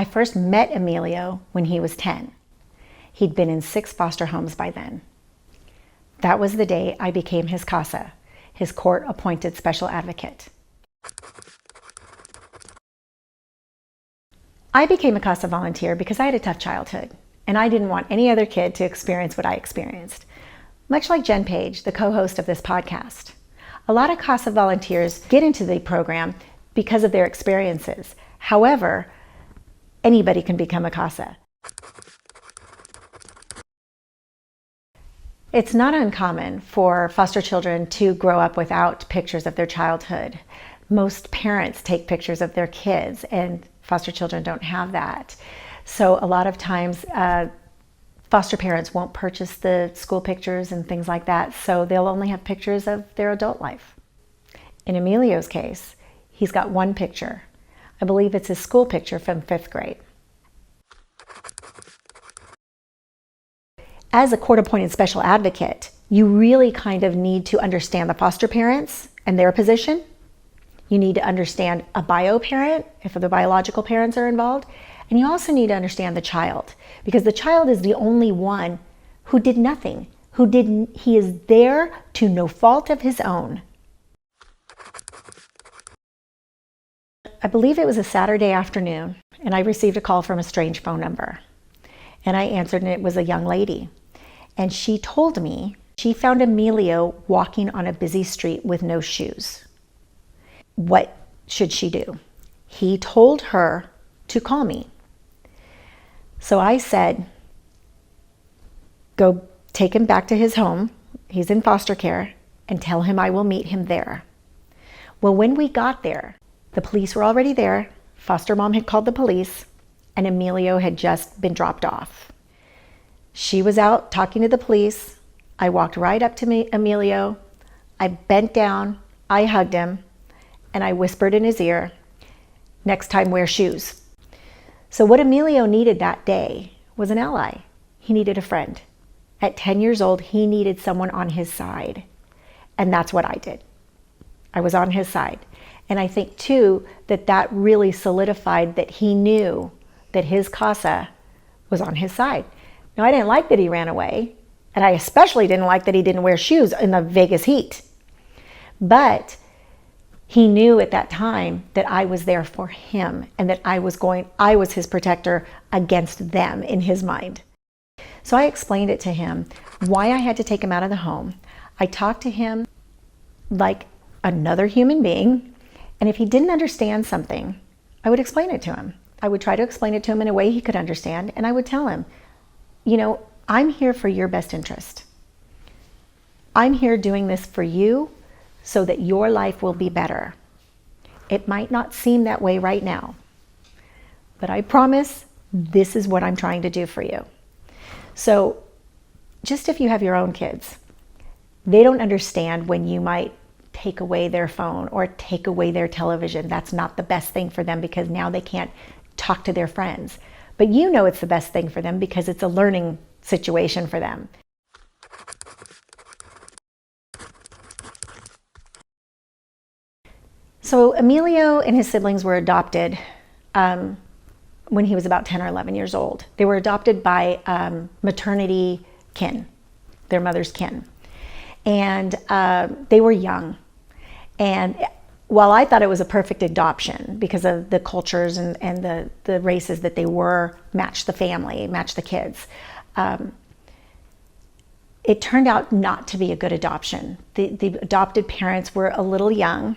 I first met Emilio when he was 10. He'd been in 6 foster homes by then. That was the day I became his CASA, his court-appointed special advocate. I became a CASA volunteer because I had a tough childhood, and I didn't want any other kid to experience what I experienced. Much like Jen Page, the co-host of this podcast. A lot of CASA volunteers get into the program because of their experiences. However, anybody can become a CASA. It's not uncommon for foster children to grow up without pictures of their childhood. Most parents take pictures of their kids, and foster children don't have that. So a lot of times, foster parents won't purchase the school pictures and things like that, so they'll only have pictures of their adult life. In Emilio's case, he's got one picture. I believe it's his school picture from 5th grade. As a court-appointed special advocate, you really kind of need to understand the foster parents and their position. You need to understand a bio parent, if the biological parents are involved. And you also need to understand the child, because the child is the only one who did nothing, he is there to no fault of his own. I believe it was a Saturday afternoon, and I received a call from a strange phone number. And I answered, and it was a young lady. And she told me she found Emilio walking on a busy street with no shoes. What should she do? He told her to call me. So I said, go take him back to his home. He's in foster care, and tell him I will meet him there. Well, when we got there, the police were already there. Foster mom had called the police, and Emilio had just been dropped off. She was out talking to the police. I walked right up to Emilio. I bent down, I hugged him, and I whispered in his ear, next time wear shoes. So what Emilio needed that day was an ally. He needed a friend. At 10 years old, he needed someone on his side. And that's what I did. I was on his side. And I think too, that really solidified that he knew that his CASA was on his side. Now, I didn't like that he ran away, and I especially didn't like that he didn't wear shoes in the Vegas heat. But he knew at that time that I was there for him, and that I was his protector against them in his mind. So I explained it to him, why I had to take him out of the home. I talked to him like another human being, and if he didn't understand something, I would explain it to him. I would try to explain it to him in a way he could understand, and I would tell him, you know, I'm here for your best interest. I'm here doing this for you so that your life will be better. It might not seem that way right now, but I promise this is what I'm trying to do for you. So just if you have your own kids, they don't understand when you might take away their phone or take away their television. That's not the best thing for them, because now they can't talk to their friends. But you know it's the best thing for them because it's a learning situation for them. So Emilio and his siblings were adopted when he was about 10 or 11 years old. They were adopted by maternity kin, their mother's kin. And they were young. And while I thought it was a perfect adoption because of the cultures and the races that they were, matched the family, matched the kids, it turned out not to be a good adoption. The adopted parents were a little young,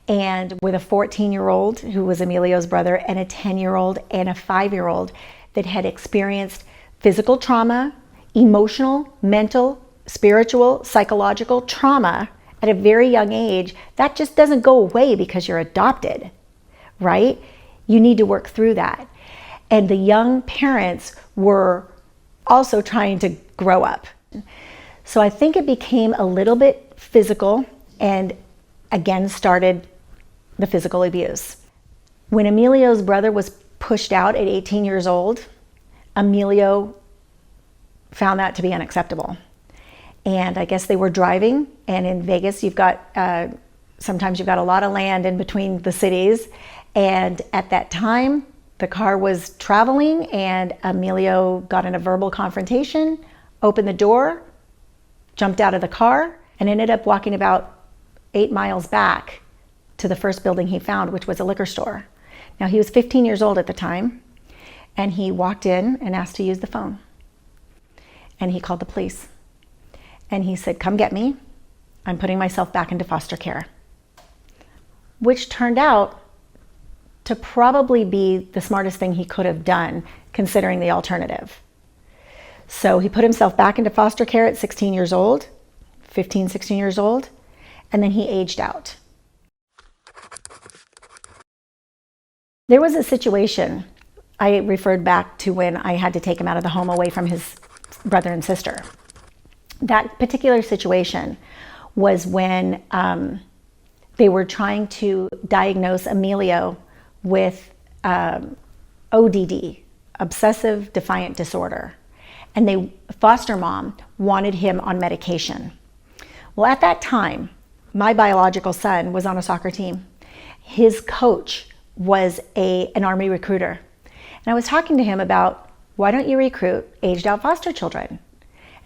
and with a 14-year-old who was Emilio's brother, and a 10-year-old and a 5-year-old that had experienced physical trauma, emotional, mental, spiritual, psychological trauma at a very young age. That just doesn't go away because you're adopted, right? You need to work through that. And the young parents were also trying to grow up. So I think it became a little bit physical, and again started the physical abuse. When Emilio's brother was pushed out at 18 years old, Emilio found that to be unacceptable. And I guess they were driving, and in Vegas you've got, sometimes you've got a lot of land in between the cities. And at that time, The car was traveling and Emilio got in a verbal confrontation, opened the door, jumped out of the car, and ended up walking about 8 miles back to the first building he found, which was a liquor store. Now, he was 15 years old at the time, and he walked in and asked to use the phone. And he called the police. And he said, "Come get me. I'm putting myself back into foster care." Which turned out to probably be the smartest thing he could have done, considering the alternative. So he put himself back into foster care at 16 years old, 15, 16 years old, and then he aged out. There was a situation, I referred back to when I had to take him out of the home away from his brother and sister. That particular situation was when they were trying to diagnose Emilio with ODD, obsessive defiant disorder. And the foster mom wanted him on medication. Well, at that time, my biological son was on a soccer team. His coach was an Army recruiter. And I was talking to him about, why don't you recruit aged out foster children?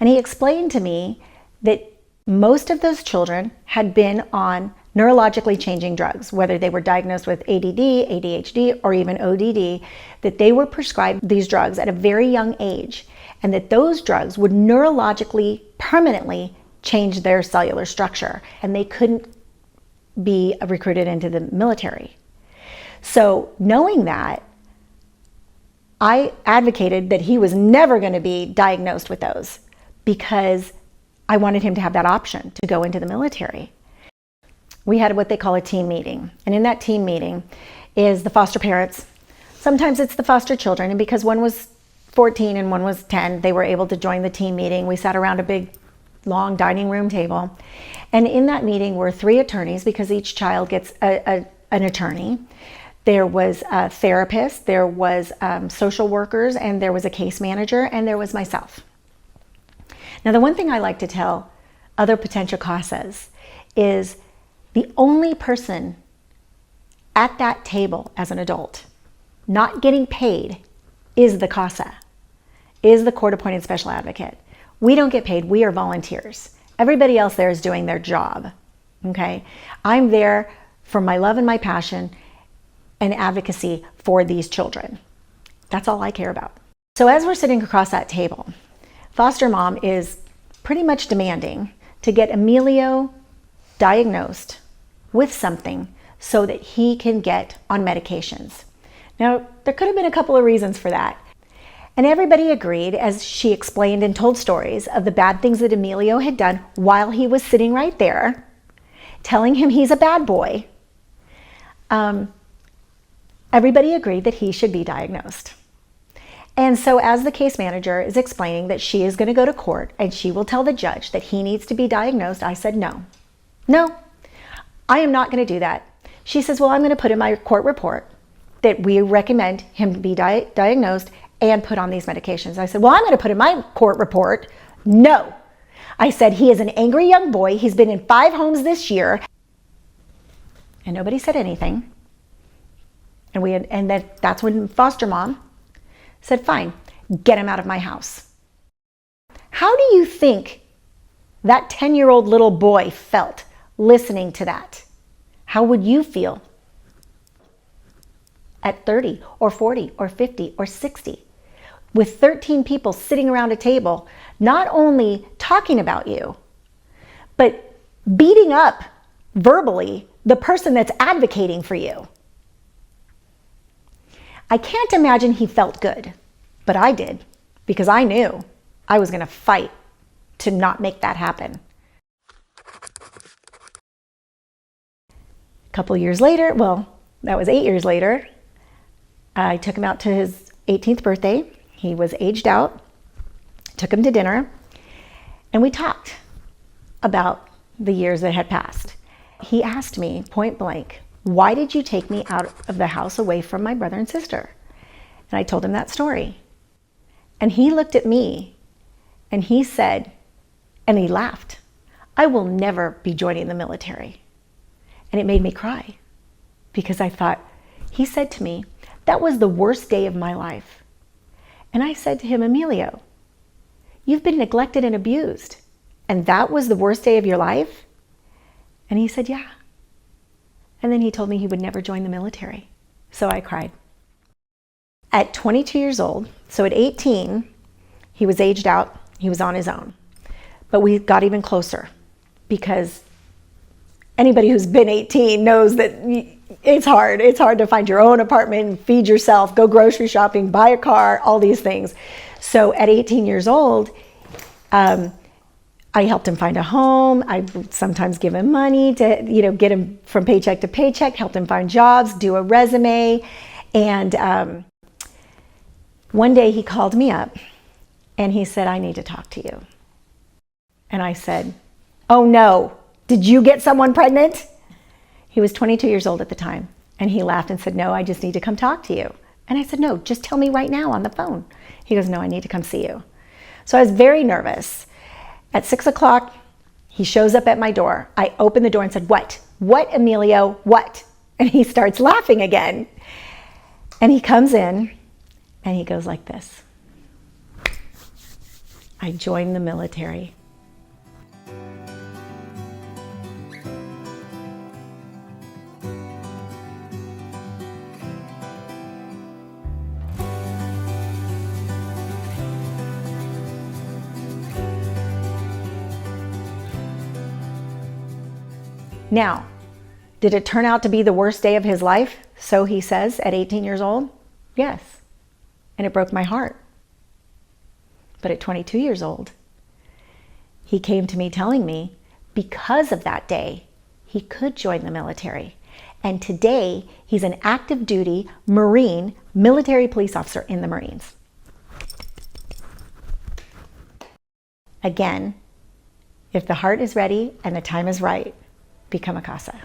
And he explained to me that most of those children had been on neurologically changing drugs, whether they were diagnosed with ADD, ADHD, or even ODD, that they were prescribed these drugs at a very young age, and that those drugs would neurologically permanently change their cellular structure, and they couldn't be recruited into the military. So knowing that, I advocated that he was never going to be diagnosed with those because I wanted him to have that option to go into the military. We had what they call a team meeting. And in that team meeting is the foster parents. Sometimes it's the foster children. And because one was 14 and one was 10, they were able to join the team meeting. We sat around a big, long dining room table. And in that meeting were 3 attorneys, because each child gets an attorney. There was a therapist, there was social workers, and there was a case manager, and there was myself. Now, the one thing I like to tell other potential CASAs is the only person at that table as an adult not getting paid is the CASA, is the court-appointed special advocate. We don't get paid, we are volunteers. Everybody else there is doing their job, okay? I'm there for my love and my passion and advocacy for these children. That's all I care about. So as we're sitting across that table, foster mom is pretty much demanding to get Emilio diagnosed with something so that he can get on medications. Now, there could have been a couple of reasons for that. And everybody agreed as she explained and told stories of the bad things that Emilio had done while he was sitting right there, telling him he's a bad boy. Everybody agreed that he should be diagnosed. And so as the case manager is explaining that she is going to go to court and she will tell the judge that he needs to be diagnosed, I said, no, I am not going to do that. She says, well, I'm going to put in my court report that we recommend him be diagnosed and put on these medications. I said, well, I'm going to put in my court report, no. I said, he is an angry young boy. He's been in 5 homes this year. And nobody said anything. And that's when foster mom said, fine, get him out of my house. How do you think that 10-year-old little boy felt listening to that? How would you feel at 30 or 40 or 50 or 60 with 13 people sitting around a table, not only talking about you, but beating up verbally the person that's advocating for you? I can't imagine he felt good, but I did, because I knew I was going to fight to not make that happen. A couple years later, well, that was 8 years later, I took him out to his 18th birthday. He was aged out, took him to dinner, and we talked about the years that had passed. He asked me point blank, why did you take me out of the house away from my brother and sister? And I told him that story. And he looked at me and he said, and he laughed, I will never be joining the military. And it made me cry because I thought, he said to me, That was the worst day of my life. And I said to him, Emilio, you've been neglected and abused, and that was the worst day of your life? And he said, yeah. And then he told me he would never join the military. So I cried. At 22 years old, so at 18, he was aged out, he was on his own. But we got even closer because anybody who's been 18 knows that it's hard. It's hard to find your own apartment, feed yourself, go grocery shopping, buy a car, all these things. So at 18 years old, I helped him find a home. I would sometimes give him money to, get him from paycheck to paycheck, helped him find jobs, do a resume. And one day he called me up and he said, I need to talk to you. And I said, oh no, did you get someone pregnant? He was 22 years old at the time. And he laughed and said, no, I just need to come talk to you. And I said, no, just tell me right now on the phone. He goes, no, I need to come see you. So I was very nervous. At 6 o'clock, he shows up at my door. I opened the door and said, what? What, Emilio? What? And he starts laughing again. And he comes in and he goes like this. I joined the military. Now, did it turn out to be the worst day of his life? So he says at 18 years old? Yes. And it broke my heart. But at 22 years old, he came to me telling me because of that day, he could join the military. And today, he's an active duty Marine, military police officer in the Marines. Again, if the heart is ready and the time is right, become a CASA.